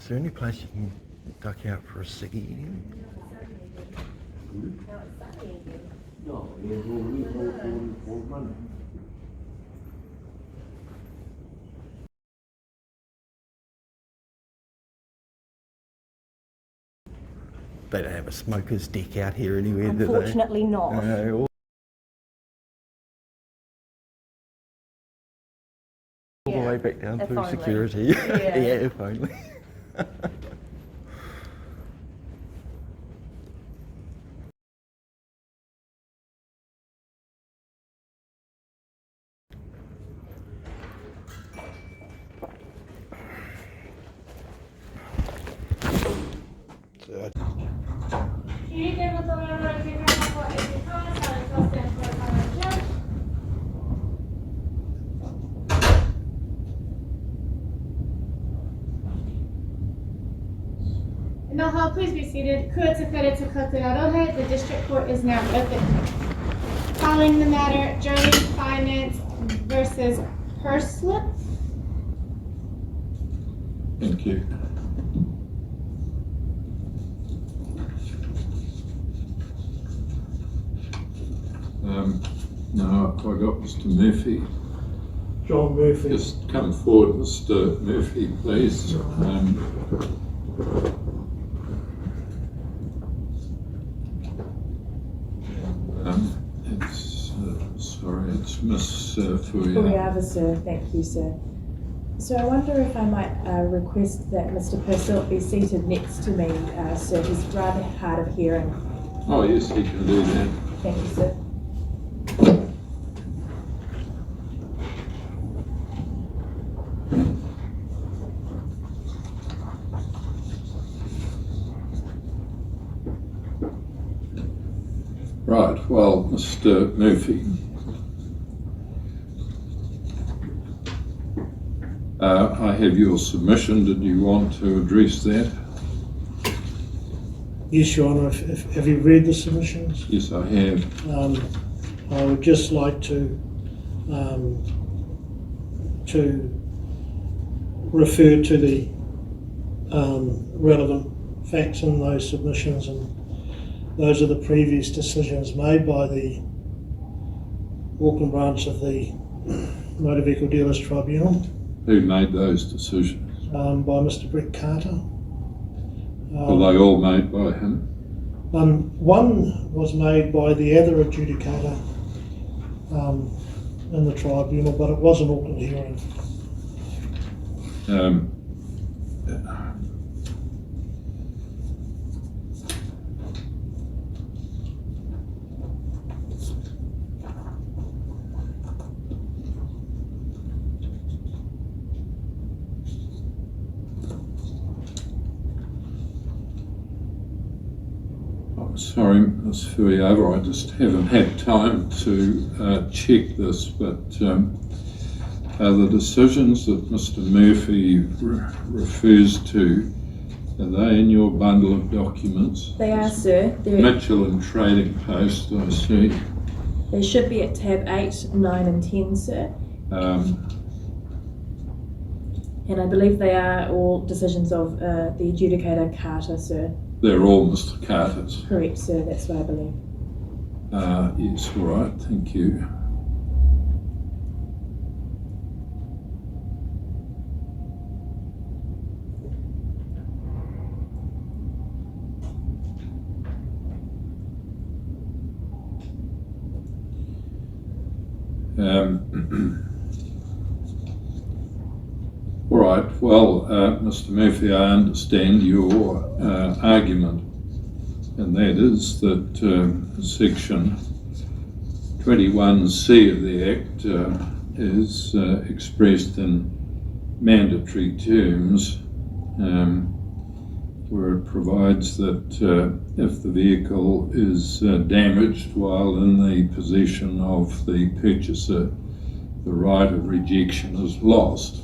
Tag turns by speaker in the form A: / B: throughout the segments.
A: Is there any place you can duck out for a ciggy?
B: No, all Monday.
A: They don't have a smoker's deck out here anywhere, do they?
C: Unfortunately not.
A: No, all the way back down
C: if
A: through
C: only.
A: security.
C: Yeah.
A: Yeah, if only.
D: Now, please be seated. The district court is now open. Calling the matter, Journey Finance versus Herslip.
E: Thank you. Now I got Mr. Murphy.
F: John Murphy.
E: Just come forward, Mr. Murphy, please. It's Miss
C: Fuyava, sir. Thank you, sir. So I wonder if I might request that Mr. Purcell be seated next to me, sir. He's rather hard of hearing.
E: Oh yes, he can do that.
C: Thank you, sir.
E: Right, well, Mr. Murphy, I have your submission. Did you want to address that?
F: Yes, Your Honour. Have you read the submissions?
E: Yes, I have.
F: I would just like to refer to the relevant facts in those submissions, and those are the previous decisions made by the Auckland branch of the Motor Vehicle Dealers Tribunal.
E: Who made those decisions?
F: By Mr. Brett Carter.
E: Were they all made by him?
F: One was made by the other adjudicator in the tribunal, but it was an Auckland hearing.
E: Sorry, Ms. Fuyava, I just haven't had time to check this, but the decisions that Mr. Murphy refers to, are they in your bundle of documents?
C: They are, sir.
E: Mitchell and Trading Post, I see.
C: They should be at tab 8, 9 and 10, sir. And I believe they are all decisions of the adjudicator Carter, sir.
E: They're all Mr. Carter's.
C: Correct, sir. That's what I believe.
E: Yes, all right, thank you. All right, well, Mr. Murphy, I understand your argument, and that is that Section 21C of the Act is expressed in mandatory terms, where it provides that if the vehicle is damaged while in the possession of the purchaser, the right of rejection is lost.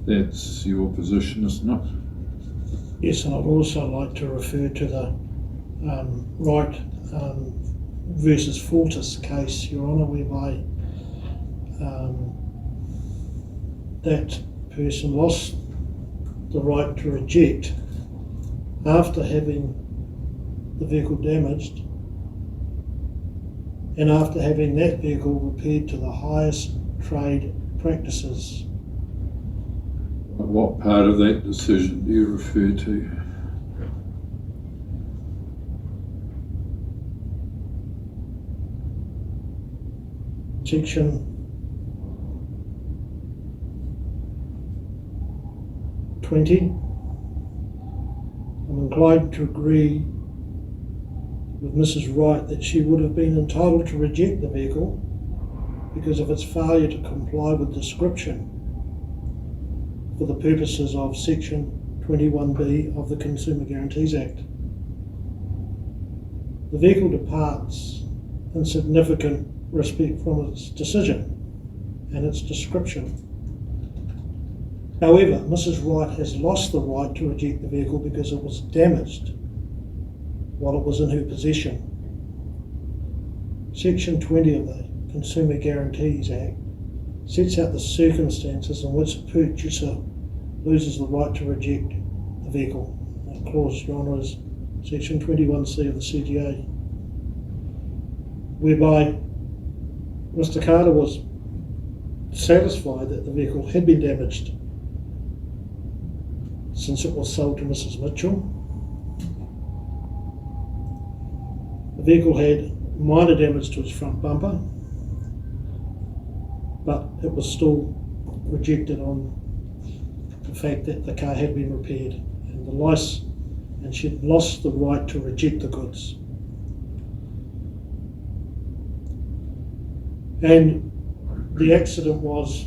E: That's your position, isn't it?
F: Yes, and I'd also like to refer to the Wright versus Fortis case, Your Honour, whereby that person lost the right to reject after having the vehicle damaged and after having that vehicle repaired to the highest trade practices.
E: What part of that decision do you refer to?
F: Section 20. I'm inclined to agree with Mrs. Wright that she would have been entitled to reject the vehicle because of its failure to comply with description for the purposes of Section 21B of the Consumer Guarantees Act. The vehicle departs in significant respect from its decision and its description. However, Mrs. Wright has lost the right to reject the vehicle because it was damaged while it was in her possession. Section 20 of the Consumer Guarantees Act sets out the circumstances in which a purchaser loses the right to reject the vehicle. That clause, Your Honour, is Section 21C of the CGA, whereby Mr. Carter was satisfied that the vehicle had been damaged since it was sold to Mrs. Mitchell. The vehicle had minor damage to its front bumper, but it was still rejected on the fact that the car had been repaired and she'd lost the right to reject the goods. And the accident was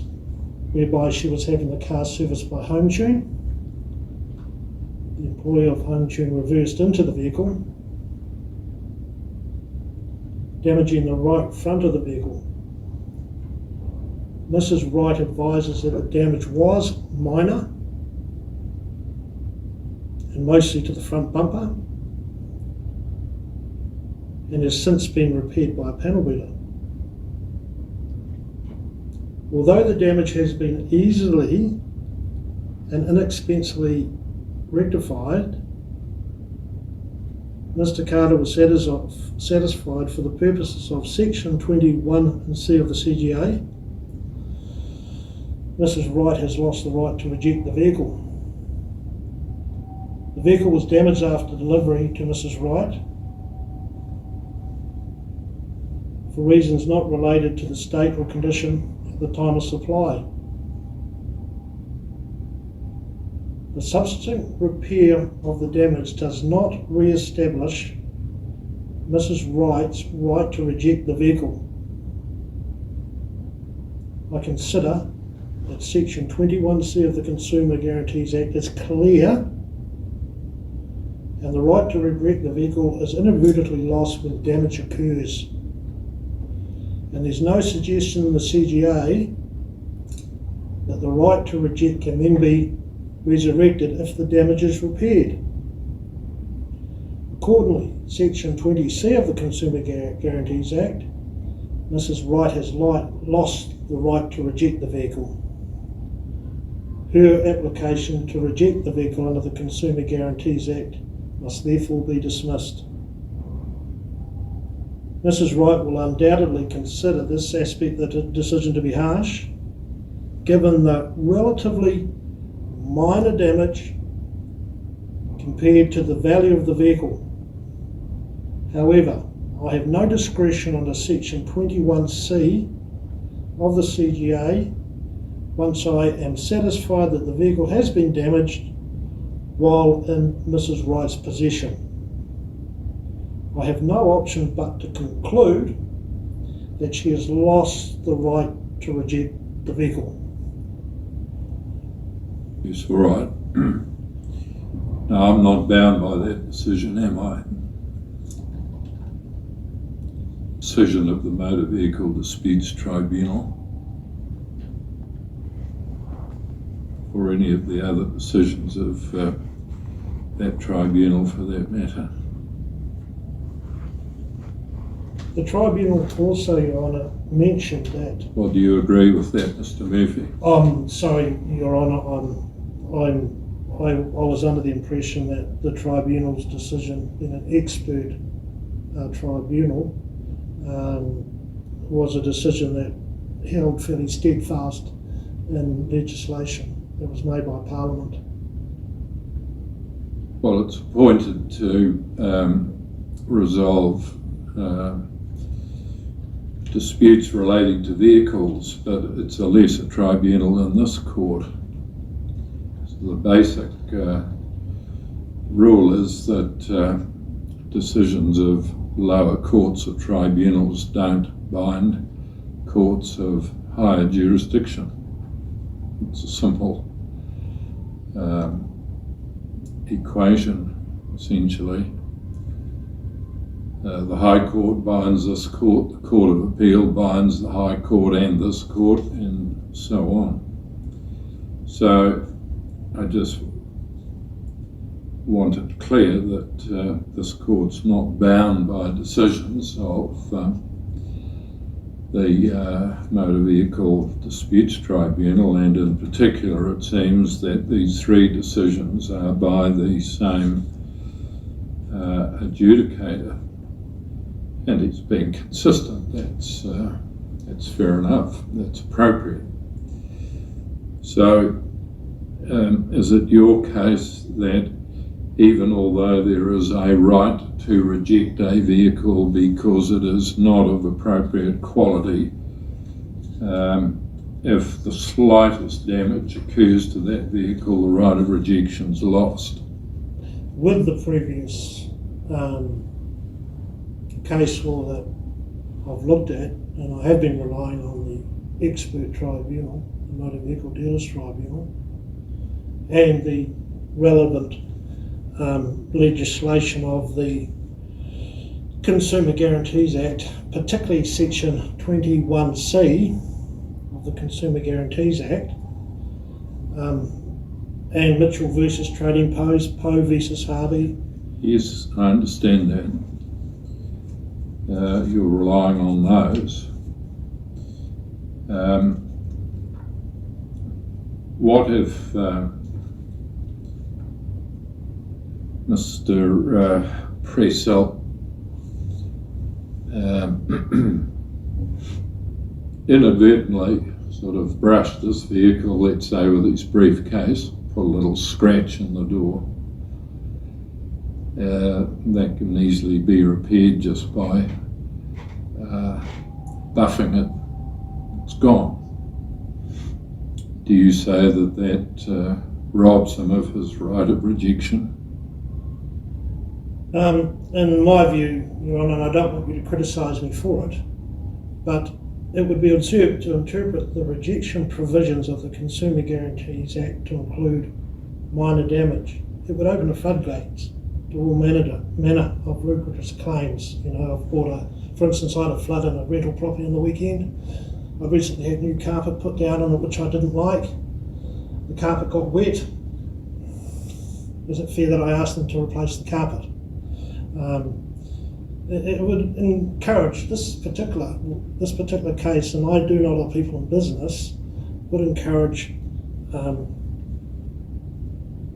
F: whereby she was having the car serviced by Home Tune. The employee of Home Tune reversed into the vehicle, damaging the right front of the vehicle. Mrs. Wright advises that the damage was minor and mostly to the front bumper and has since been repaired by a panel beater. Although the damage has been easily and inexpensively rectified, Mr. Carter was satisfied for the purposes of Section 21C of the CGA. Mrs. Wright has lost the right to reject the vehicle. The vehicle was damaged after delivery to Mrs. Wright for reasons not related to the state or condition at the time of supply. The subsequent repair of the damage does not re-establish Mrs. Wright's right to reject the vehicle. I consider that Section 21C of the Consumer Guarantees Act is clear and the right to reject the vehicle is inadvertently lost when damage occurs. And there's no suggestion in the CGA that the right to reject can then be resurrected if the damage is repaired. Accordingly, Section 20C of the Consumer Guarantees Act, Mrs. Wright has lost the right to reject the vehicle. Her application to reject the vehicle under the Consumer Guarantees Act must therefore be dismissed. Mrs. Wright will undoubtedly consider this aspect of the decision to be harsh, given the relatively minor damage compared to the value of the vehicle. However, I have no discretion under Section 21C of the CGA once I am satisfied that the vehicle has been damaged while in Mrs. Wright's possession. I have no option but to conclude that she has lost the right to reject the vehicle.
E: Yes, all right. No, I'm not bound by that decision, am I? Decision of the Motor Vehicle Disputes Tribunal, or any of the other decisions of that tribunal for that matter.
F: The tribunal also, Your Honour, mentioned that.
E: Well, do you agree with that, Mr. Murphy?
F: Sorry, Your Honour, I was under the impression that the tribunal's decision, being an expert tribunal, was a decision that held fairly steadfast in legislation that was made by Parliament.
E: Well, it's appointed to resolve disputes relating to vehicles, but it's a lesser tribunal than this court. So the basic rule is that decisions of lower courts or tribunals don't bind courts of higher jurisdiction. It's a simple equation, essentially. The High Court binds this court, the Court of Appeal binds the High Court and this court, and so on. So I just want it clear that this court's not bound by decisions of the Motor Vehicle Disputes Tribunal, and in particular it seems that these three decisions are by the same adjudicator, and he's been consistent. That's fair enough, that's appropriate. So is it your case that even although there is a right to reject a vehicle because it is not of appropriate quality, if the slightest damage occurs to that vehicle, the right of rejection is lost?
F: With the previous case law that I've looked at, and I have been relying on the expert tribunal, the Motor Vehicle Dealers Tribunal, and the relevant legislation of the Consumer Guarantees Act, particularly section 21C of the Consumer Guarantees Act, and Mitchell versus Trading Post, Poe versus Harvey.
E: Yes, I understand that. You're relying on those. What if Mr. Presell inadvertently sort of brushed this vehicle, let's say with his briefcase, put a little scratch in the door? That can easily be repaired just by buffing it. It's gone. Do you say that robs him of his right of rejection?
F: In my view, Your Honour, and I don't want you to criticise me for it, but it would be absurd to interpret the rejection provisions of the Consumer Guarantees Act to include minor damage. It would open the floodgates to all manner of ludicrous claims. You know, I've bought for instance, I had a flood in a rental property on the weekend. I recently had new carpet put down on it, which I didn't like. The carpet got wet. Is it fair that I asked them to replace the carpet? It would encourage this particular case, and I do know a lot of people in business, would encourage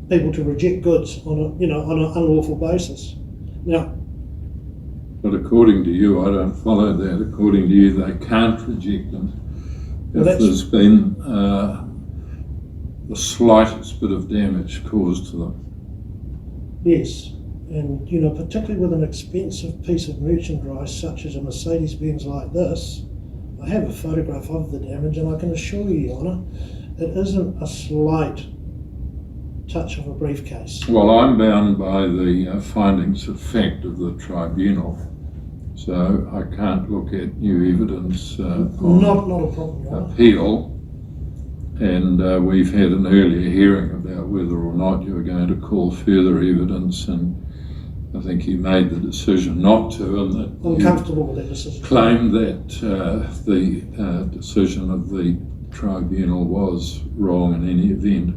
F: people to reject goods on an unlawful basis. Now,
E: but according to you, I don't follow that. According to you, they can't reject them if there's been the slightest bit of damage caused to them.
F: Yes, and particularly with an expensive piece of merchandise such as a Mercedes-Benz like this, I have a photograph of the damage, and I can assure you, Your Honour, it isn't a slight touch of a briefcase.
E: Well, I'm bound by the findings of fact of the tribunal, so I can't look at new evidence on
F: not a problem, Your Honour.
E: appeal. And we've had an earlier hearing about whether or not you were going to call further evidence, and I think you made the decision not to, and that
F: I'm comfortable with that decision.
E: Claimed that the decision of the tribunal was wrong in any event.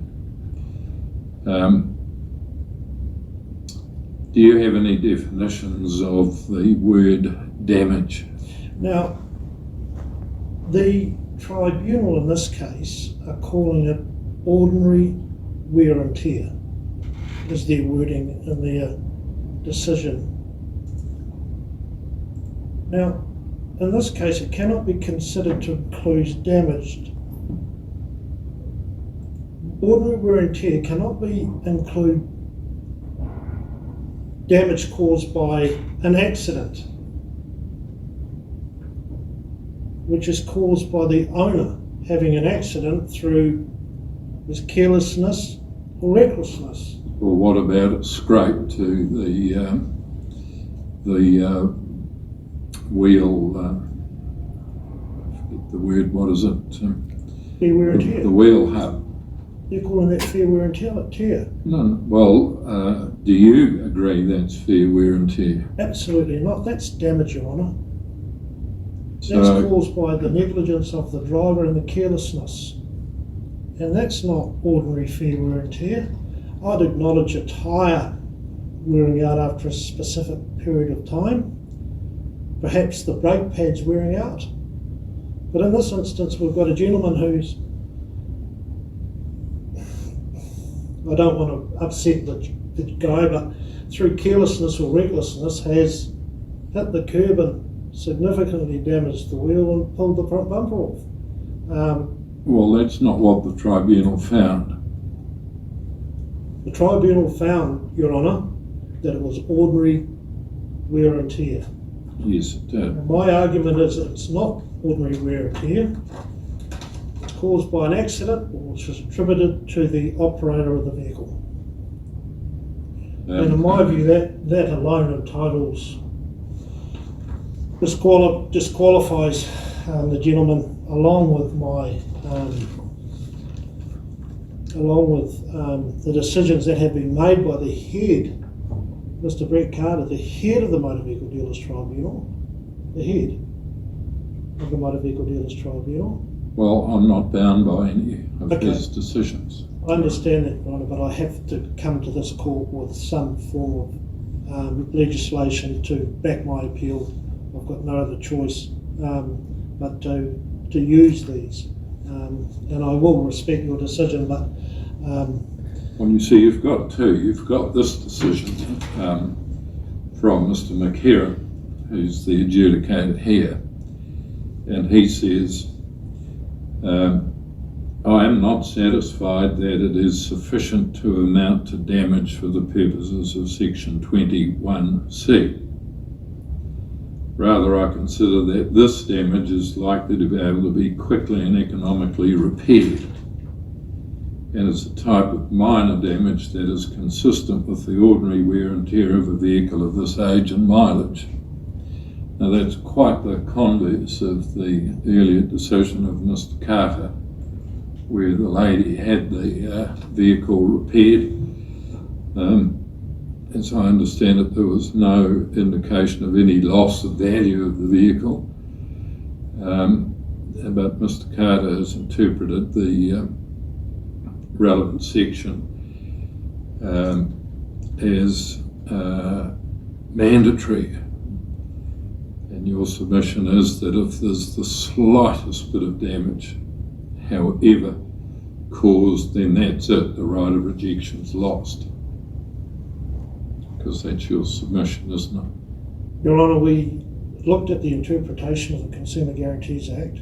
E: Do you have any definitions of the word damage?
F: Now, the tribunal in this case are calling it ordinary wear and tear. is their wording in their decision. Now, in this case, it cannot be considered to include damaged. Ordinary wear and tear cannot include damage caused by an accident, which is caused by the owner having an accident through his carelessness or recklessness.
E: Or what about a scrape to the wheel? Forget the word. What is it?
F: Fair wear and tear.
E: The wheel hub.
F: You're calling that fair wear and tear?
E: No. Well, do you agree that's fair wear and tear?
F: Absolutely not. That's damage, Your Honour. That's
E: So,
F: caused by the negligence of the driver and the carelessness. And that's not ordinary fair wear and tear. I'd acknowledge a tyre wearing out after a specific period of time. Perhaps the brake pad's wearing out. But in this instance, we've got a gentleman who's, I don't want to upset the guy, but through carelessness or recklessness has hit the curb and significantly damaged the wheel and pulled the front bumper off.
E: well, that's not what the tribunal found.
F: The tribunal found, Your Honour, that it was ordinary wear and tear.
E: Yes, it did.
F: And my argument is that it's not ordinary wear and tear. It's caused by an accident which is attributed to the operator of the vehicle. And in my view, that alone entitles, disqualifies the gentleman, along with the decisions that have been made by the head, Mr. Brett Carter, the head of the Motor Vehicle Dealers Tribunal, the head of the Motor Vehicle Dealers Tribunal.
E: Well, I'm not bound by any of
F: Okay.
E: his decisions.
F: I understand that, Your Honour, but I have to come to this court with some form of legislation to back my appeal. I've got no other choice but to use these. And I will respect your decision, but
E: Well, you see, you've got two. You've got this decision from Mr. McHerron, who's the adjudicator here, and he says, I am not satisfied that it is sufficient to amount to damage for the purposes of section 21C. Rather, I consider that this damage is likely to be able to be quickly and economically repaired, and is a type of minor damage that is consistent with the ordinary wear and tear of a vehicle of this age and mileage. Now, that's quite the converse of the earlier decision of Mr. Carter, where the lady had the vehicle repaired. As I understand it, there was no indication of any loss of value of the vehicle. But Mr. Carter has interpreted the relevant section as mandatory. And your submission is that if there's the slightest bit of damage, however caused, then that's it, the right of rejection's lost. Because that's your submission, isn't it?
F: Your Honour, we looked at the interpretation of the Consumer Guarantees Act,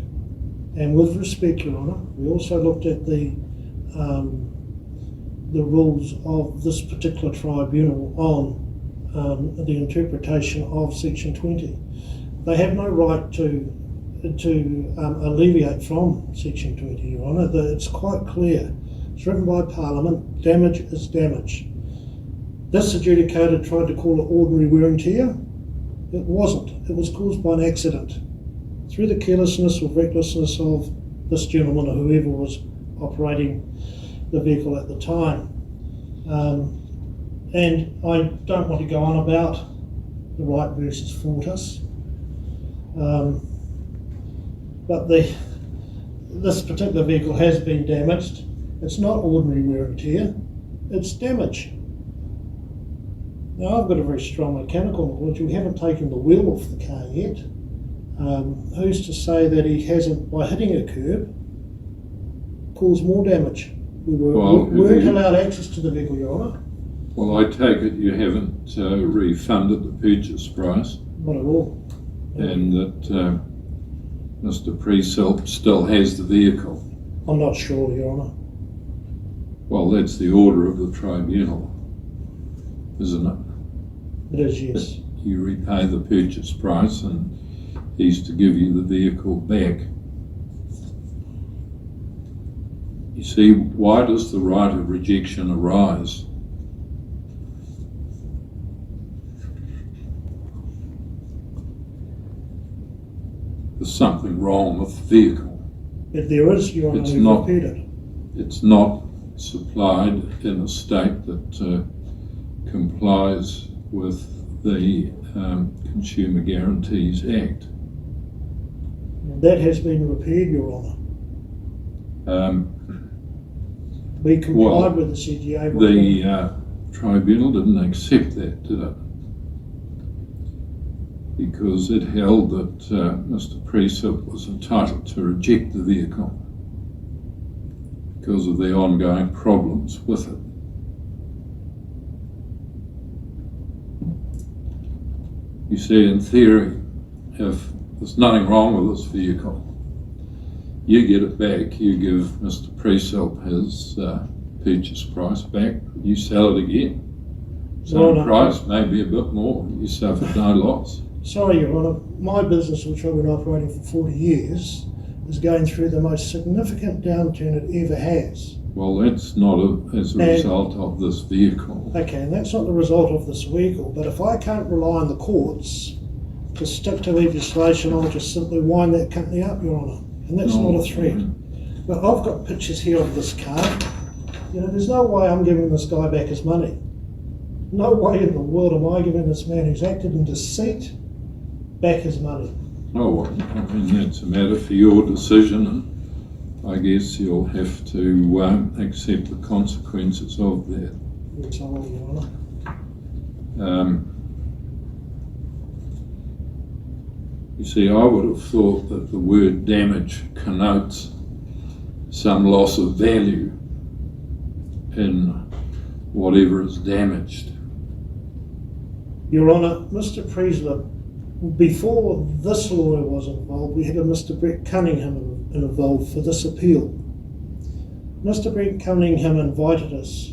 F: and with respect, Your Honour, we also looked at the rules of this particular tribunal on the interpretation of Section 20. They have no right to alleviate from Section 20, Your Honour. It's quite clear. It's written by Parliament. Damage is damage. This adjudicator tried to call it ordinary wear and tear. It wasn't. It was caused by an accident through the carelessness or recklessness of this gentleman or whoever was operating the vehicle at the time. And I don't want to go on about the Wright versus Fortis, but this particular vehicle has been damaged. It's not ordinary wear and tear, it's damage. Now, I've got a very strong mechanical knowledge. We haven't taken the wheel off the car yet. Who's to say that he hasn't, by hitting a curb, caused more damage? We weren't allowed access to the vehicle, Your Honour.
E: Well, I take it you haven't refunded the purchase price,
F: Not at all.
E: and that Mr. Preselp still has the vehicle.
F: I'm not sure, Your Honour.
E: Well, that's the order of the tribunal, isn't it?
F: It is, yes.
E: You repay the purchase price and he's to give you the vehicle back. You see, why does the right of rejection arise? There's something wrong with the vehicle.
F: If there is, Your Honour,
E: It's
F: we've
E: not-
F: repeated.
E: It's not supplied in a state that complies with the Consumer Guarantees Act.
F: That has been repaired, Your Honour. We complied
E: Well,
F: with the CGA.
E: The tribunal didn't accept that, did it? Because it held that Mr. Preselp was entitled to reject the vehicle because of the ongoing problems with it. You see, in theory, if there's nothing wrong with this vehicle, you get it back, you give Mr. Preselp his purchase price back, you sell it again. Same price, maybe a bit more, you suffer no loss.
F: Sorry, Your Honour, my business, which I've been operating for 40 years, is going through the most significant downturn it ever has.
E: Well, that's not as a result of this vehicle.
F: Okay, and that's not the result of this vehicle, but if I can't rely on the courts to stick to legislation, I'll just simply wind that company up, Your Honour. And that's not a threat. But I've got pictures here of this car. You know, there's no way I'm giving this guy back his money. No way in the world am I giving this man who's acted in deceit back his money.
E: Oh, well, I mean, that's a matter for your decision, and I guess you'll have to accept the consequences of that.
F: That's all, Your Honour.
E: You see, I would have thought that the word damage connotes some loss of value in whatever is damaged.
F: Your Honour, Mr. Preselp, before this lawyer was involved, we had a Mr. Brett Cunningham involved for this appeal. Mr. Brett Cunningham invited us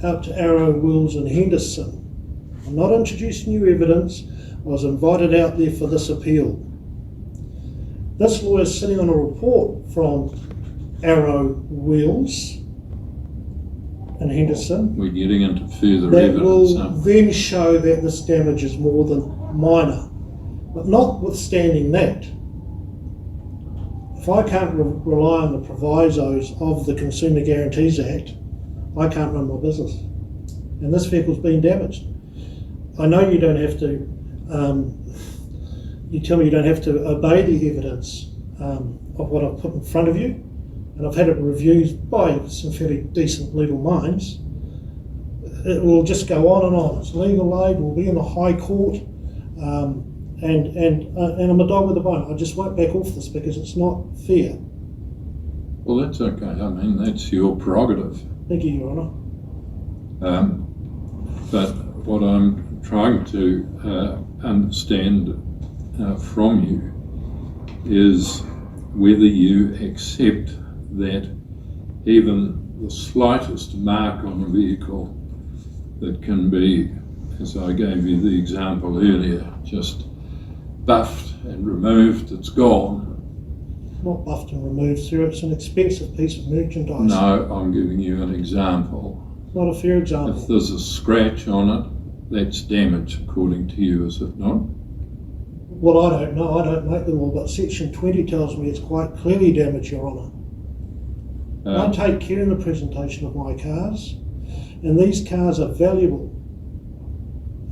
F: out to Arrow, Wills and Henderson. I'm not introducing new evidence, I was invited out there for this appeal. This lawyer is sitting on a report from Arrow, Wills and Henderson
E: We're getting into further
F: that
E: evidence.
F: will then show that this damage is more than minor. But notwithstanding that, if I can't rely on the provisos of the Consumer Guarantees Act, I can't run my business. And this vehicle's been damaged. I know you don't have to, you tell me you don't have to obey the evidence of what I've put in front of you, and I've had it reviewed by some fairly decent legal minds. It will just go on and on. It's legal aid, we'll be in the High Court, and I'm a dog with a bone. I just won't back off this because it's not fair.
E: Well, that's okay. I mean, that's your prerogative.
F: Thank you, Your Honour.
E: But what I'm trying to understand from you is whether you accept that even the slightest mark on a vehicle that can be, as I gave you the example earlier, just buffed and removed, it's gone.
F: Not buffed and removed, sir. It's an expensive piece of merchandise.
E: No, I'm giving you an example.
F: It's not a fair example.
E: If there's a scratch on it, that's damage according to you, is it not?
F: Well, I don't know. I don't make the law, but Section 20 tells me it's quite clearly damaged, Your Honour. I take care in the presentation of my cars, and these cars are valuable.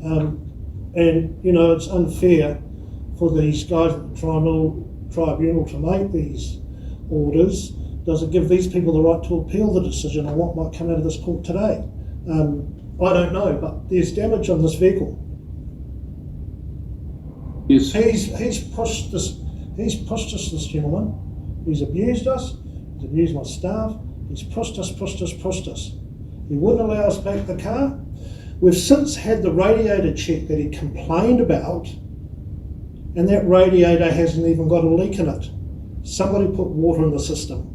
F: And, you know, it's unfair for these guys at the tribunal to make these orders. Does it give these people the right to appeal the decision on what might come out of this court today? I don't know, but there's damage on this vehicle.
E: Yes.
F: He's pushed us, this gentleman. He's abused us, he's abused my staff, he's pushed us. He wouldn't allow us back the car. We've since had the radiator check that he complained about, and that radiator hasn't even got a leak in it. Somebody put water in the system.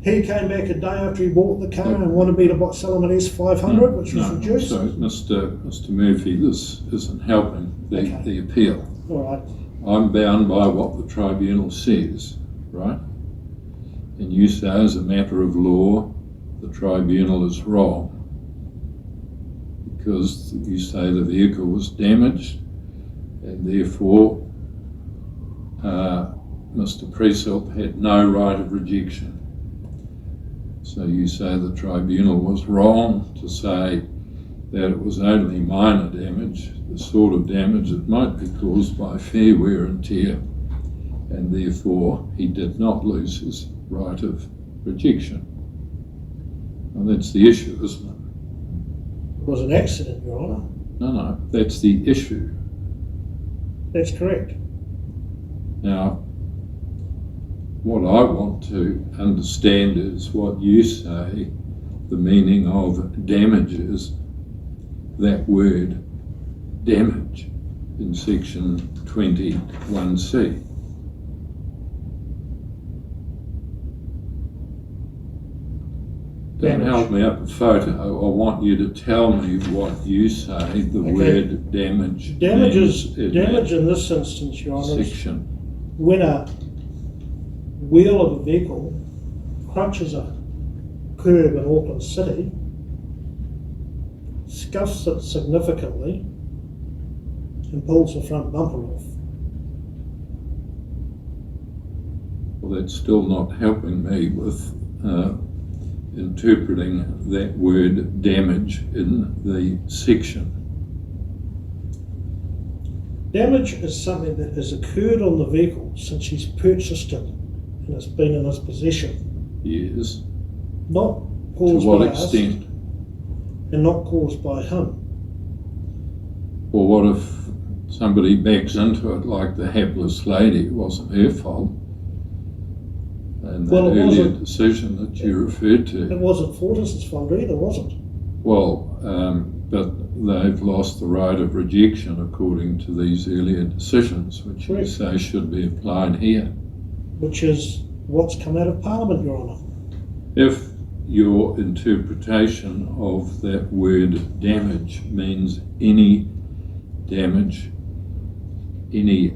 F: He came back a day after he bought the car and wanted me to sell him an S500, which was reduced.
E: So, Mr. Murphy, this isn't helping the appeal.
F: All right.
E: I'm bound by what the tribunal says, right? And you say, as a matter of law, the tribunal is wrong because you say the vehicle was damaged, and therefore Mr. Preselp had no right of rejection. So you say the tribunal was wrong to say that it was only minor damage, the sort of damage that might be caused by fair wear and tear, and therefore he did not lose his right of rejection. And that's the issue, isn't it?
F: It was an accident, Your Honour.
E: No, that's the issue.
F: That's correct.
E: Now, what I want to understand is what you say the meaning of damage is, that word damage in section 21C. Don't help me up a photo. I want you to tell me what you say the word damage means
F: Damage in this instance, Your Honour, is
E: section.
F: when a wheel of a vehicle crunches a curb in Auckland City, scuffs it significantly, and pulls the front bumper off.
E: Well, that's still not helping me with interpreting that word damage in the section.
F: Damage is something that has occurred on the vehicle since he's purchased it and it's been in his possession.
E: Yes.
F: Not
E: To
F: caused
E: what
F: by
E: extent?
F: us and not caused by him.
E: Or what if somebody backs into it like the hapless lady? It wasn't her fault. And that earlier decision that you referred to.
F: It wasn't Fortis's fault either, was it?
E: Well, but they've lost the right of rejection according to these earlier decisions, which you say should be applied here.
F: Which is what's come out of Parliament, Your Honour.
E: If your interpretation of that word damage means any damage, any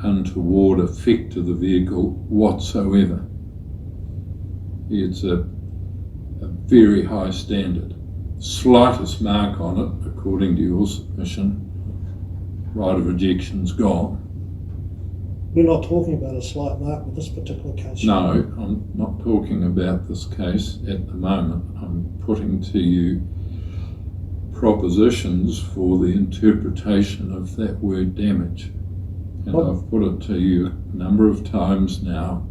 E: untoward effect to the vehicle whatsoever, it's a very high standard. Slightest mark on it, according to your submission, right of rejection's gone.
F: We're not talking about a slight mark with this particular case.
E: No, I'm not talking about this case at the moment. I'm putting to you propositions for the interpretation of that word damage. And I've put it to you a number of times now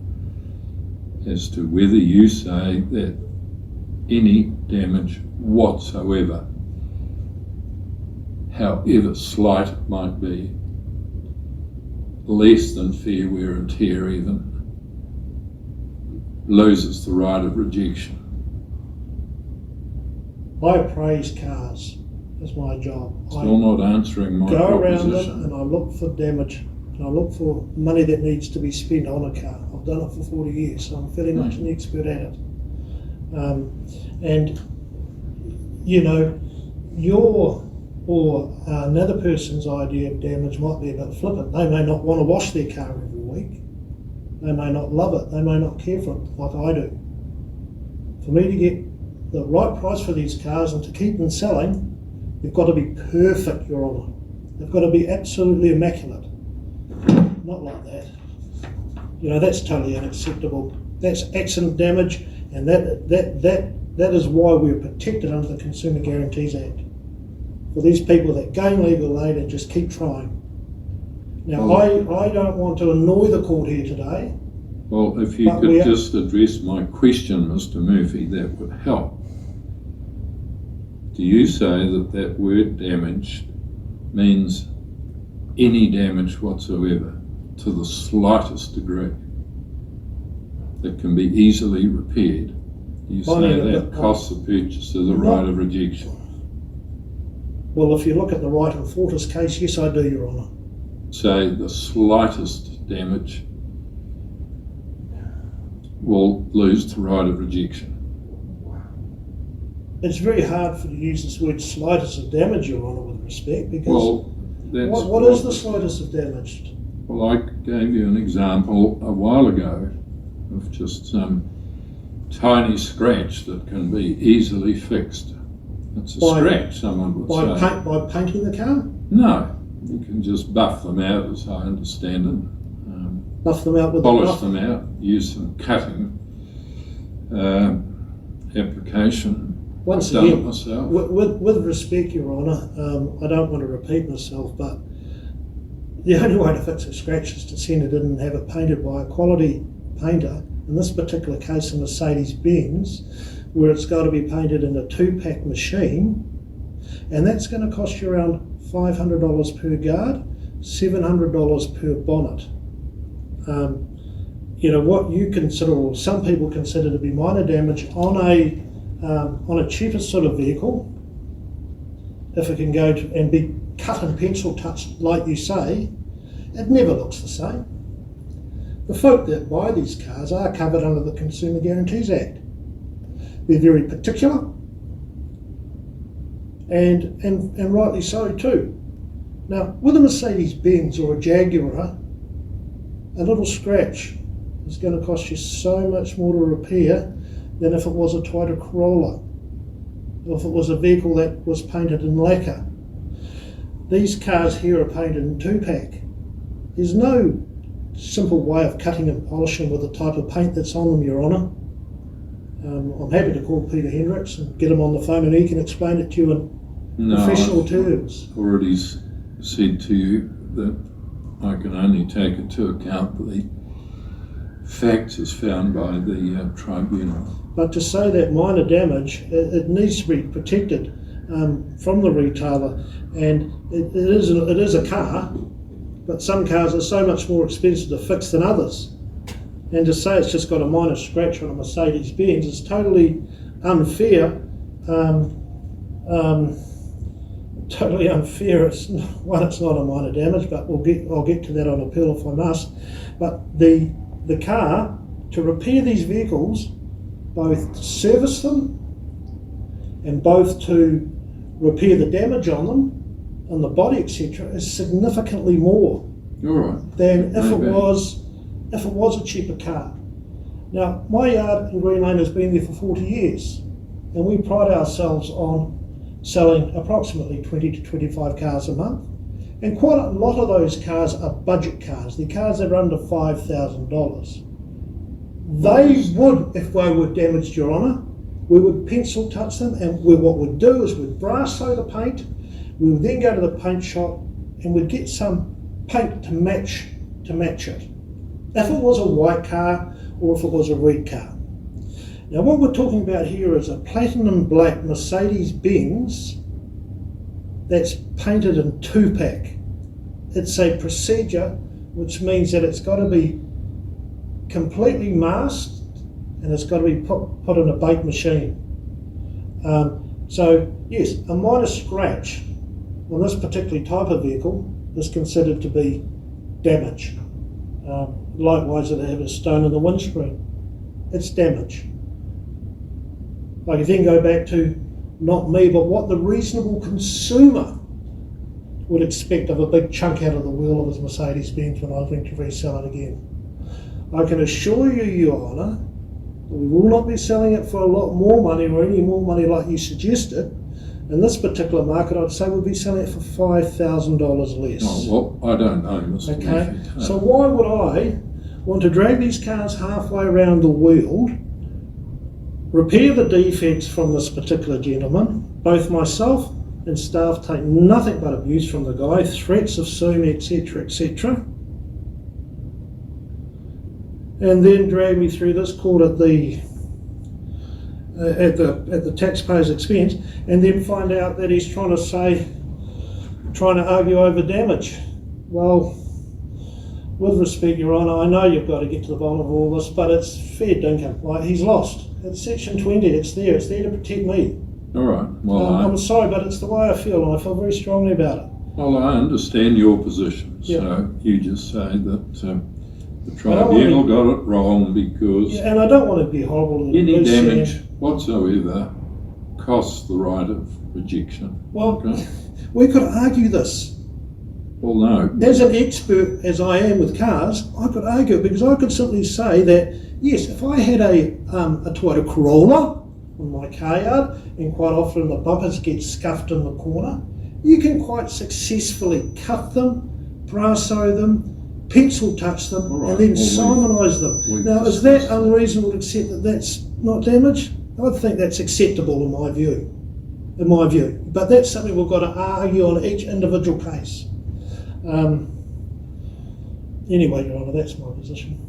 E: as to whether you say that any damage whatsoever, however slight it might be, less than fair wear and tear even, loses the right of rejection.
F: I appraise cars as my job.
E: Still not answering my
F: go
E: proposition.
F: around them and I look for damage and I look for money that needs to be spent on a car. I've done it for 40 years, so I'm fairly much an expert at it. And you know, your or another person's idea of damage might be a bit flippant. They may not want to wash their car every week. They may not love it. They may not care for it like I do. For me to get the right price for these cars and to keep them selling, they've got to be perfect, Your Honour. They've got to be absolutely immaculate. Not like that. You know, that's totally unacceptable. That's accident damage, and that is why we're protected under the Consumer Guarantees Act. For these people that gain legal aid and just keep trying. Now, I don't want to annoy the court here today.
E: Well, if you could just address my question, Mr. Murphy, that would help. Do you say that that word damage means any damage whatsoever to the slightest degree that can be easily repaired You
F: Bonnie,
E: say
F: the-
E: that costs the purchaser the right of rejection.
F: Well, if you look at the Wright and Fortis case, yes, I do, Your Honour.
E: Say the slightest damage will lose the right of rejection.
F: It's very hard for you to use this word slightest of damage, Your Honour, with respect, because
E: Well, that's
F: what is the slightest of damage?
E: Well, I gave you an example a while ago of just some tiny scratch that can be easily fixed. It's a scratch, someone would say.
F: By painting the car?
E: No, you can just buff them out, as I understand it.
F: Buff them out with
E: Polish them out, use some cutting application.
F: Once
E: I've done it
F: again,
E: myself.
F: with respect, Your Honour, I don't want to repeat myself, but the only way to fix a scratch is to send it in and have it painted by a quality painter. In this particular case, a Mercedes-Benz, where it's got to be painted in a 2-pack machine, and that's going to cost you around $500 per guard, $700 per bonnet. You know, what you consider, or some people consider, to be minor damage on a cheaper sort of vehicle, if it can go to, and be cut and pencil touched like you say, it never looks the same. The folk that buy these cars are covered under the Consumer Guarantees Act. They're very particular, and rightly so too. Now, with a Mercedes-Benz or a Jaguar, a little scratch is going to cost you so much more to repair than if it was a Toyota Corolla, or if it was a vehicle that was painted in lacquer. These cars here are painted in 2-pack. There's no simple way of cutting and polishing with the type of paint that's on them, Your Honour. I'm happy to call Peter Hendricks and get him on the phone, and he can explain it to you in professional terms.
E: I've already said to you that I can only take into account the facts as found by the tribunal.
F: But to say that minor damage, it needs to be protected from the retailer, and it is a car, but some cars are so much more expensive to fix than others. And to say it's just got a minor scratch on a Mercedes-Benz is totally unfair. Totally unfair. It's not a minor damage, but I'll get to that on appeal if I must. But the car, to repair these vehicles, both to service them and both to repair the damage on them, on the body, etc., is significantly more than if it was a cheaper car. Now, my yard in Green Lane has been there for 40 years, and we pride ourselves on selling approximately 20 to 25 cars a month, and quite a lot of those cars are budget cars. They're cars that are under $5,000. They would, if they were damaged, Your Honour, we would pencil touch them, and what we'd do is we'd brass sew the paint. We would then go to the paint shop and we'd get some paint to match it. If it was a white car or if it was a red car. Now, what we're talking about here is a platinum black Mercedes-Benz that's painted in 2-pack. It's a procedure which means that it's got to be completely masked and it's got to be put in a bake machine. So yes, a minor scratch on this particular type of vehicle is considered to be damage. Likewise, if they have a stone in the windscreen, it's damage. I can then go back to not me, but what the reasonable consumer would expect of a big chunk out of the wheel of his Mercedes-Benz when I went to resell it again. I can assure you, Your Honour, that we will not be selling it for a lot more money or any more money like you suggested. In this particular market, I'd say we'll be selling it for $5,000 less.
E: Oh, well, I don't know, Mr.
F: Okay,
E: Murphy.
F: so why would I want to drag these cars halfway around the world, repair the defects from this particular gentleman? Both myself and staff take nothing but abuse from the guy, threats of suing me, etc., etc., and then drag me through this court at the taxpayer's expense, and then find out that he's trying to argue over damage. Well, with respect, Your Honour, I know you've got to get to the bottom of all this, but it's fair dinkum. Like, he's lost. It's Section 20, it's there to protect me.
E: All right. Well,
F: I'm sorry, but it's the way I feel, and I feel very strongly about it.
E: well, I understand your position.
F: Yeah.
E: So you just say that the
F: I don't
E: tribunal
F: wanna
E: got it wrong because
F: Yeah, and I don't want to be horrible to the
E: any
F: police
E: damage
F: here.
E: whatsoever costs the right of rejection.
F: Well,
E: Okay?
F: we could argue this.
E: Well, no.
F: As an expert as I am with cars, I could argue it because I could simply say that, yes, if I had a Toyota Corolla on my car yard, and quite often the bumpers get scuffed in the corner, you can quite successfully cut them, brasso them, pencil touch them,
E: All right.
F: and then
E: Well,
F: simonise them.
E: we've
F: Now, is that
E: discussed that.
F: unreasonable to accept that that's not damage? I think that's acceptable in my view. But that's something we've got to argue on each individual case. Anyway, Your Honour, that's my position.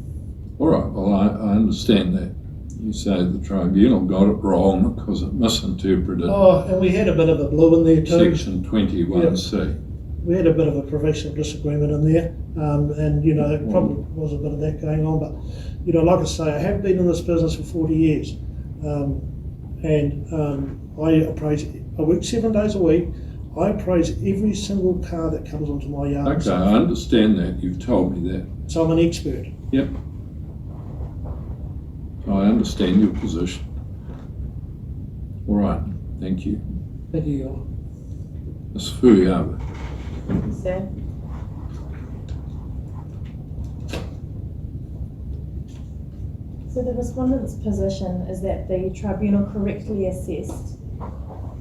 E: All right. Well, I understand that. You say the tribunal got it wrong because it misinterpreted
F: Oh, and we had a bit of a blue in there too.
E: Section 21C.
F: We had a bit of a professional disagreement in there, and you know, there probably was a bit of that going on. But you know, like I say, I have been in this business for 40 years, and I appraise. I work 7 days a week. I appraise every single car that comes onto my yard.
E: Okay, I understand that. You've told me that.
F: So I'm an expert.
E: Yep. I understand your position. All right. Thank you.
F: Thank you, Your Honour.
E: Ms. Fuyaba.
C: Sir. So the respondent's position is that the tribunal correctly assessed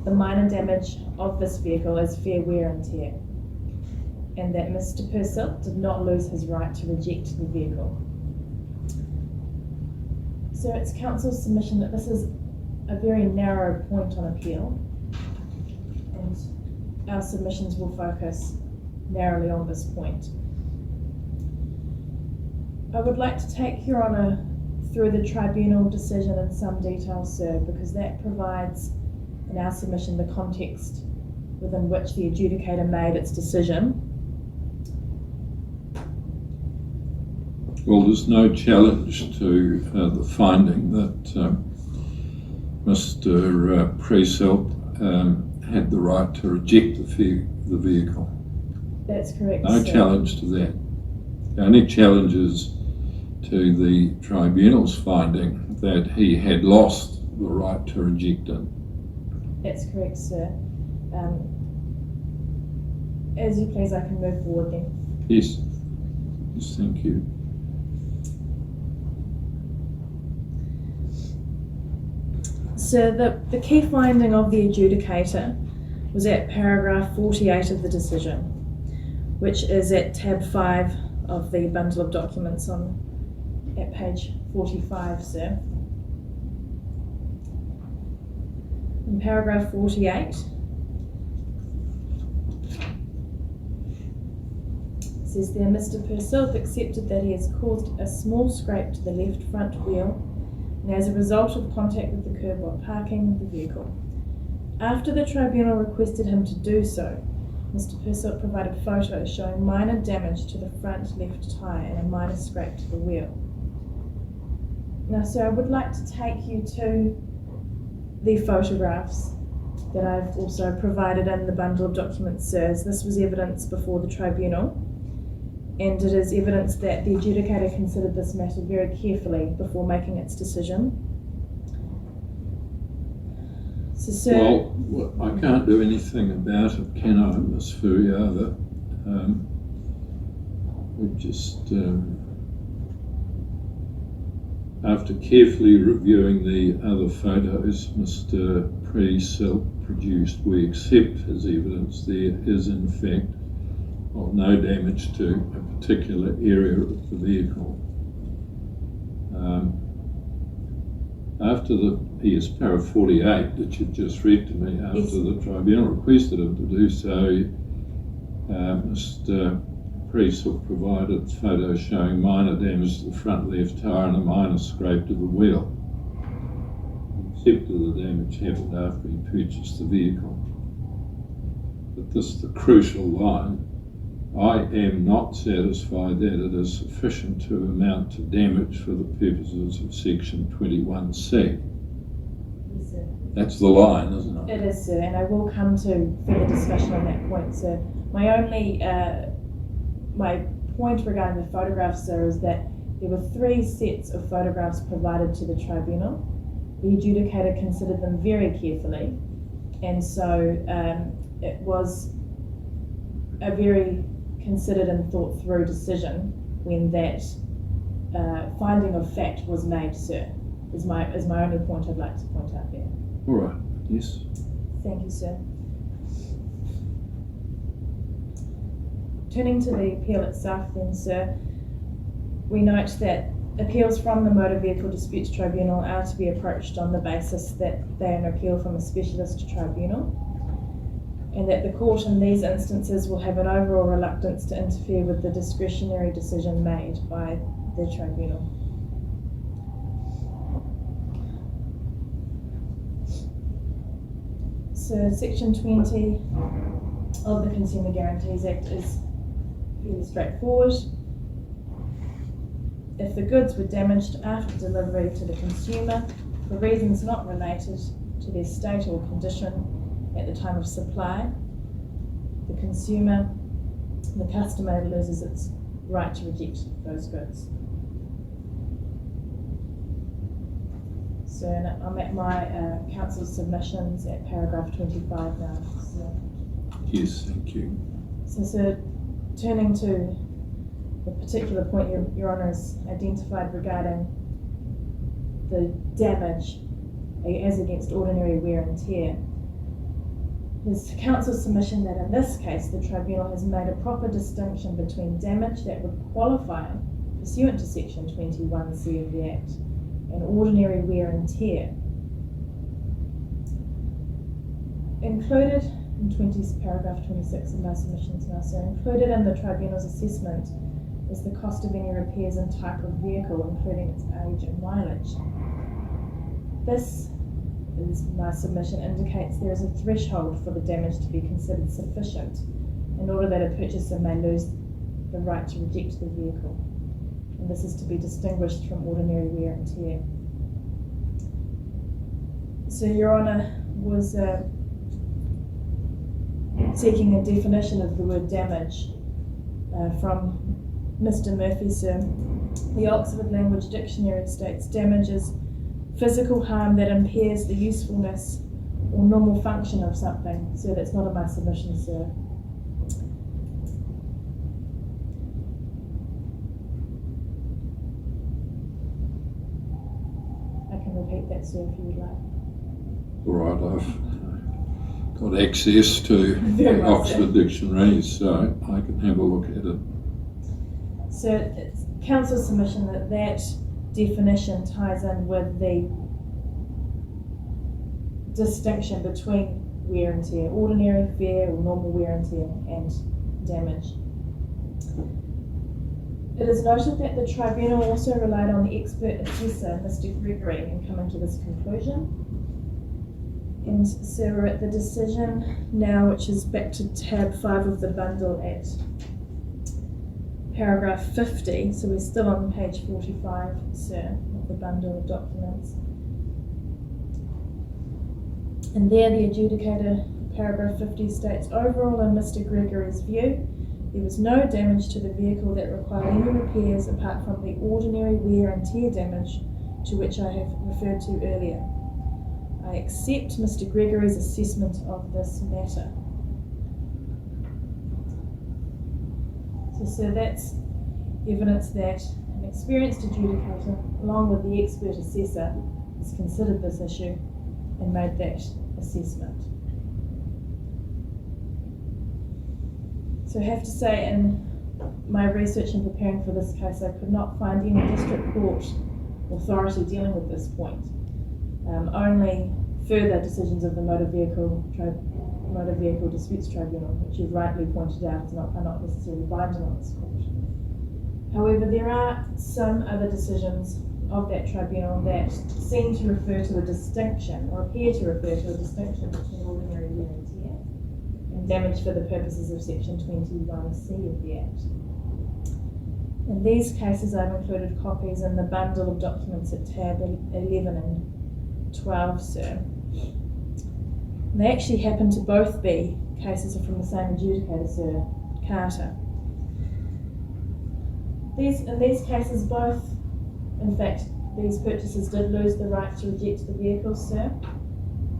C: the minor damage of this vehicle as fair wear and tear, and that Mr. Purcell did not lose his right to reject the vehicle. So it's council's submission that this is a very narrow point on appeal, and our submissions will focus narrowly on this point. I would like to take Your Honour through the tribunal decision in some detail, sir, because that provides, in our submission, the context within which the adjudicator made its decision.
E: Well, there's no challenge to the finding that Mr. Purcell had the right to reject the vehicle.
C: That's correct,
E: No
C: sir.
E: challenge to that. The only challenge is to the tribunal's finding that he had lost the right to reject it.
C: That's correct, sir. As you please, I can move forward then.
E: Yes. Yes, thank you.
C: So the key finding of the adjudicator was at paragraph 48 of the decision, which is at tab 5 of the bundle of documents at page 45, sir. In paragraph 48, it says there, Mr. Purcell accepted that he has caused a small scrape to the left front wheel, and as a result of contact with the curb while parking the vehicle. After the tribunal requested him to do so, Mr. Purcell provided photos showing minor damage to the front left tyre and a minor scrape to the wheel. Now, sir, I would like to take you to the photographs that I've also provided in the bundle of documents, sir, as this was evidence before the tribunal, and it is evidence that the adjudicator considered this matter very carefully before making its decision. So, sir...
E: Well, I can't do anything about it, can I, Ms. Fuyaba? We just, after carefully reviewing the other photos Mr. Purcell produced, we accept his evidence there is in fact no damage to a particular area of the vehicle. After the PS para 48 that you've just read to me, after
C: Yes.
E: the tribunal requested him to do so, Mr. Purcell provided photos showing minor damage to the front left tyre and a minor scrape to the wheel. He accepted the damage happened after he purchased the vehicle. But this is the crucial line. I am not satisfied that it is sufficient to amount to damage for the purposes of section 21C.
C: Yes, sir.
E: That's the line, isn't it?
C: It is, sir, and I will come to further discussion on that point, sir. My only, my point regarding the photographs, sir, is that there were 3 sets of photographs provided to the tribunal. The adjudicator considered them very carefully, and so it was a very considered and thought through decision when that finding of fact was made, sir, is my only point I'd like to point out there.
E: All right, yes.
C: Thank you, sir. Turning to the appeal itself then, sir, we note that appeals from the Motor Vehicle Disputes Tribunal are to be approached on the basis that they are an appeal from a specialist tribunal, and that the court in these instances will have an overall reluctance to interfere with the discretionary decision made by the tribunal. So Section 20 of the Consumer Guarantees Act is fairly straightforward. If the goods were damaged after delivery to the consumer for reasons not related to their state or condition at the time of supply, the customer loses its right to reject those goods. So I'm at my council's submissions at paragraph 25 now. So,
E: Yes, thank you.
C: so turning to the particular point Your Honour has identified regarding the damage as against ordinary wear and tear. His council's submission that in this case the tribunal has made a proper distinction between damage that would qualify pursuant to section 21C of the Act and ordinary wear and tear. Included in paragraph 26 of my submissions now, so included in the tribunal's assessment is the cost of any repairs and type of vehicle, including its age and mileage. This, is my submission, indicates there is a threshold for the damage to be considered sufficient in order that a purchaser may lose the right to reject the vehicle. And this is to be distinguished from ordinary wear and tear. So Your Honour was seeking a definition of the word damage from Mr. Murphy, sir. The Oxford Language Dictionary states damage is physical harm that impairs the usefulness or normal function of something. So that's not in my submission, sir. I can repeat that, sir, if you would like.
E: All right, I've got access to
C: Very
E: the
C: well,
E: Oxford Dictionary, so I can have a look at it.
C: So it's council's submission that that definition ties in with the distinction between wear and tear, ordinary, fair or normal wear and tear, and damage. It is noted that the tribunal also relied on the expert assessor, Mr. Gregory, in coming to this conclusion. And so we're at the decision now, which is back to tab 5 of the bundle at paragraph 50, so we're still on page 45, sir, of the bundle of documents. And there the adjudicator, paragraph 50, states, overall in Mr. Gregory's view, there was no damage to the vehicle that required any repairs apart from the ordinary wear and tear damage to which I have referred to earlier. I accept Mr. Gregory's assessment of this matter. So that's evidence that an experienced adjudicator, along with the expert assessor, has considered this issue and made that assessment. So I have to say, in my research and preparing for this case, I could not find any district court authority dealing with this point. Only further decisions of the Motor Vehicle Disputes Tribunal, which you've rightly pointed out are not necessarily binding on this court. However, there are some other decisions of that tribunal that seem to refer to a distinction, or appear to refer to a distinction between ordinary wear and tear and damage for the purposes of section 21C of the Act. In these cases, I've included copies in the bundle of documents at tab 11 and 12, sir. And they actually happen to both be cases from the same adjudicator, Sir Carter. In these cases, both, in fact, these purchasers did lose the right to reject the vehicles, sir.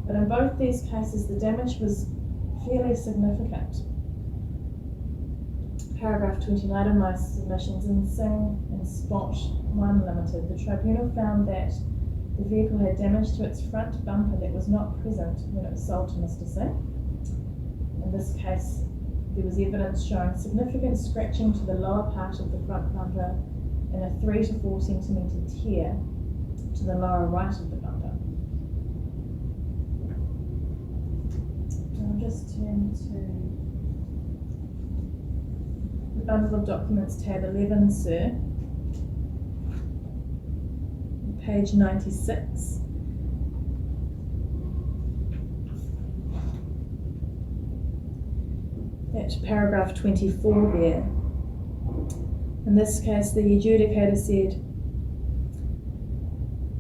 C: But in both these cases, the damage was fairly significant. Paragraph 29 of my submissions, in Sing and Spot 1 Limited, the tribunal found that the vehicle had damage to its front bumper that was not present when it was sold to Mr. Singh. In this case, there was evidence showing significant scratching to the lower part of the front bumper and a 3 to 4 centimetre tear to the lower right of the bumper. I'll just turn to the bundle of documents, tab 11, sir. Page 96. That's paragraph 24 there. In this case, the adjudicator said,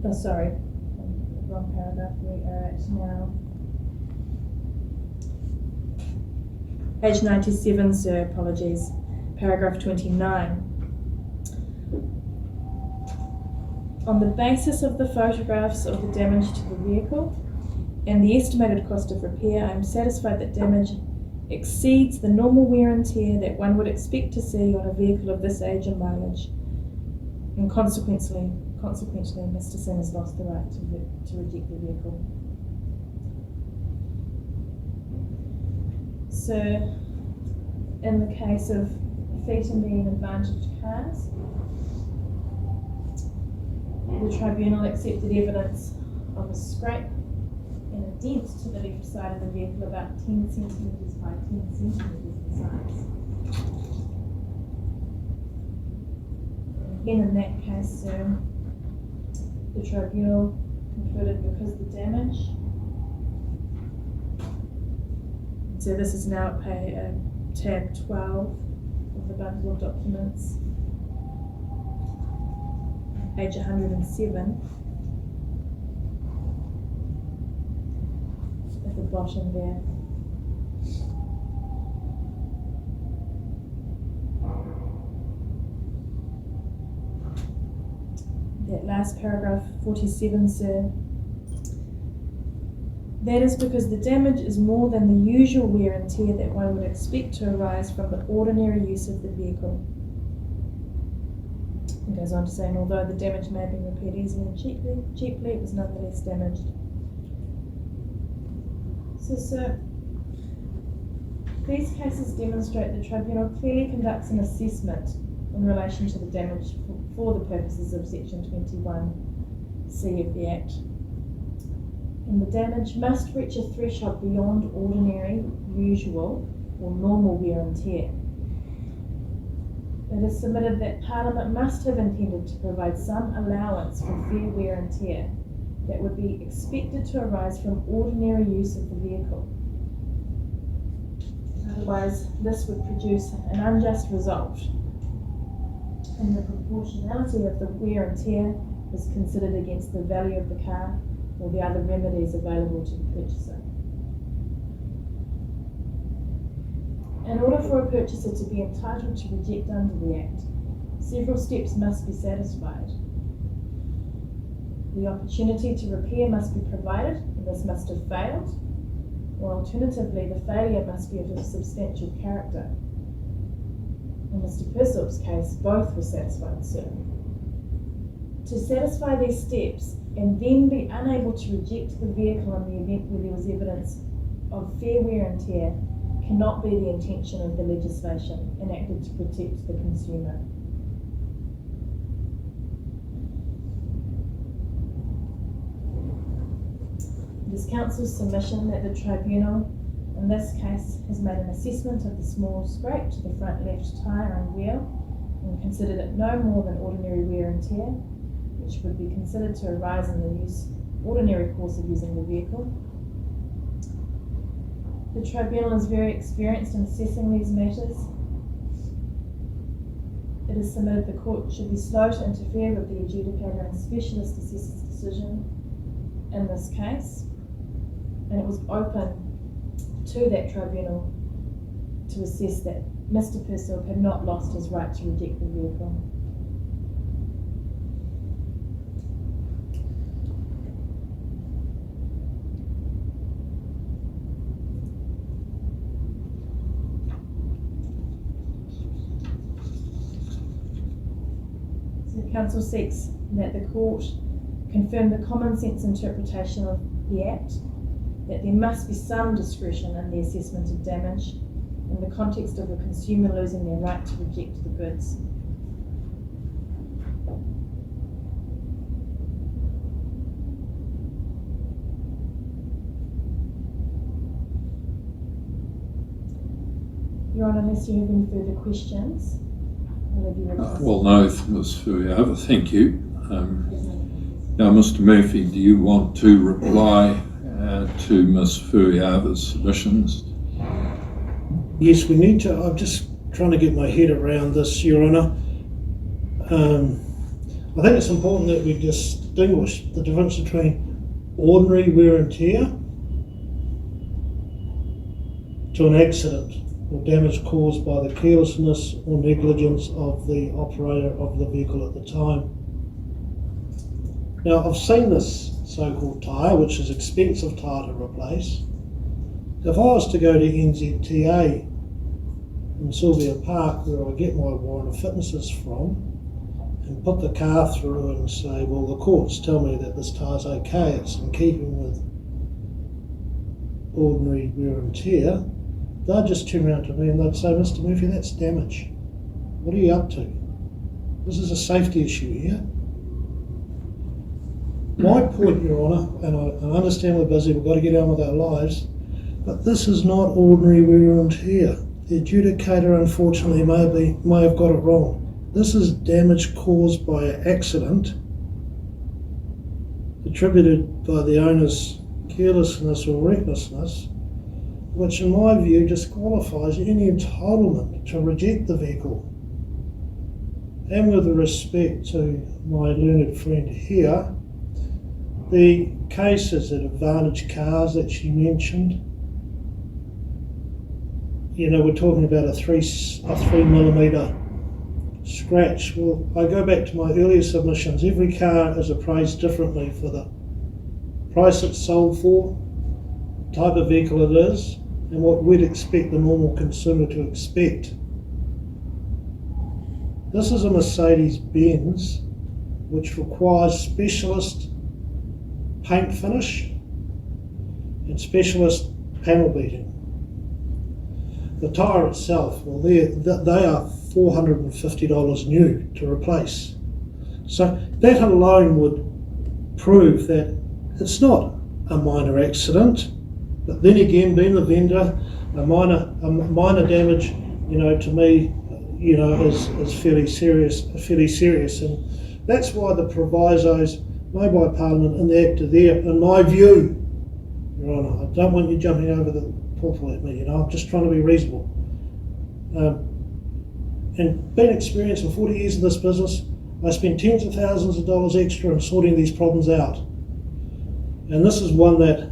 C: oh sorry, wrong paragraph, we are at now. Page 97, sir, apologies. Paragraph 29. On the basis of the photographs of the damage to the vehicle and the estimated cost of repair, I am satisfied that damage exceeds the normal wear and tear that one would expect to see on a vehicle of this age and mileage, and consequently, Mr. Singh has lost the right to reject the vehicle. So, in the case of Phaeton being advantaged cars, the tribunal accepted evidence of a scrape and a dent to the left side of the vehicle about 10 centimetres by 10 centimetres in size. Again, in that case, the tribunal concluded because the damage, so this is now at tab 12 of the bundle of documents, page 107, at the bottom there. That last paragraph, 47, sir. That is because the damage is more than the usual wear and tear that one would expect to arise from the ordinary use of the vehicle. It goes on to say, and although the damage may have been repaired easily and cheaply, it was nonetheless damaged. So, sir, these cases demonstrate the tribunal clearly conducts an assessment in relation to the damage for the purposes of section 21C of the Act. And the damage must reach a threshold beyond ordinary, usual, or normal wear and tear. It is submitted that Parliament must have intended to provide some allowance for fair wear and tear that would be expected to arise from ordinary use of the vehicle. Otherwise, this would produce an unjust result, and the proportionality of the wear and tear is considered against the value of the car or the other remedies available to the purchaser. In order for a purchaser to be entitled to reject under the Act, several steps must be satisfied. The opportunity to repair must be provided, and this must have failed, or alternatively, the failure must be of a substantial character. In Mr. Persop's case, both were satisfied, sir. To satisfy these steps and then be unable to reject the vehicle in the event where there was evidence of fair wear and tear cannot be the intention of the legislation enacted to protect the consumer. It is Council's submission that the tribunal in this case has made an assessment of the small scrape to the front left tyre and wheel and considered it no more than ordinary wear and tear, which would be considered to arise in the ordinary course of using the vehicle. The tribunal is very experienced in assessing these matters. It is submitted the court should be slow to interfere with the adjudicator and specialist assessor's decision in this case, and it was open to that tribunal to assess that Mr. Purcell had not lost his right to reject the vehicle. So the council seeks that the court confirm the common sense interpretation of the Act, that there must be some discretion in the assessment of damage in the context of a consumer losing their right to reject the goods. Your Honour, unless you have any further questions, I'll leave you with this.
E: Well, no, Ms. Furiava, thank you. Now, Mr. Murphy, do you want to reply to Ms. Furiava's submissions?
F: Yes, we need to. I'm just trying to get my head around this, Your Honour. I think it's important that we distinguish the difference between ordinary wear and tear to an accident or damage caused by the carelessness or negligence of the operator of the vehicle at the time. Now, I've seen this so-called tyre, which is expensive tyre to replace. If I was to go to NZTA in Sylvia Park, where I get my warrant of fitnesses from, and put the car through and say, well, the courts tell me that this tyre's okay, it's in keeping with ordinary wear and tear, they'd just turn around to me and they'd say, Mr. Murphy, that's damage. What are you up to? This is a safety issue here. My point, Your Honour, and I understand we're busy, we've got to get on with our lives, but this is not ordinary wear and tear. The adjudicator, unfortunately, may have got it wrong. This is damage caused by an accident attributed by the owner's carelessness or recklessness, which in my view disqualifies any entitlement to reject the vehicle. And with respect to my learned friend here, the cases at Advantage Cars that she mentioned, you know, we're talking about a 3mm scratch. Well, I go back to my earlier submissions. Every car is appraised differently for the price it's sold for, type of vehicle it is, and what we'd expect the normal consumer to expect. This is a Mercedes-Benz which requires specialist paint finish and specialist panel beating. The tyre itself, well, they are $450 new to replace. So that alone would prove that it's not a minor accident, but then again, being the vendor, a minor damage, you know, to me, you know, is fairly serious, and that's why the provisos made by Parliament in the Act are there, in my view, Your Honour. I don't want you jumping over the portal at me, you know, I'm just trying to be reasonable. And being experienced in 40 years in this business, I spend tens of thousands of dollars extra in sorting these problems out. And this is one that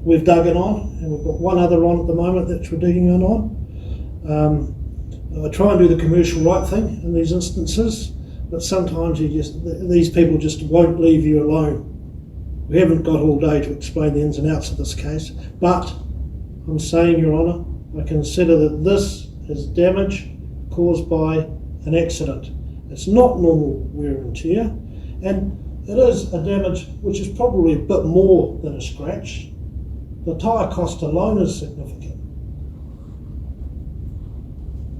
F: we've dug in on, and we've got one other on at the moment that we're digging in on. I try and do the commercial right thing in these instances, but sometimes these people just won't leave you alone. We haven't got all day to explain the ins and outs of this case, but I'm saying, Your Honour, I consider that this is damage caused by an accident. It's not normal wear and tear, and it is a damage which is probably a bit more than a scratch. The tyre cost alone is significant.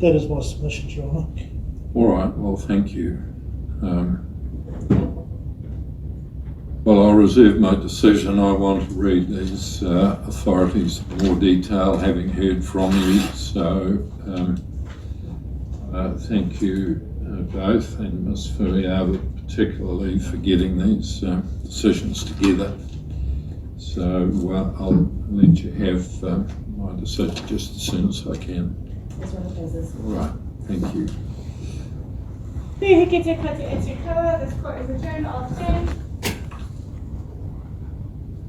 F: That is my submission, Your Honour.
E: All right, well, thank you. Well, I'll reserve my decision. I want to read these authorities in more detail, having heard from you. So thank you both, and Ms. Furiava particularly, for getting these decisions together. So I'll let you have my decision just as soon as I can.
C: This one opposes.
E: All right, thank you.
D: This court is adjourned. All stand.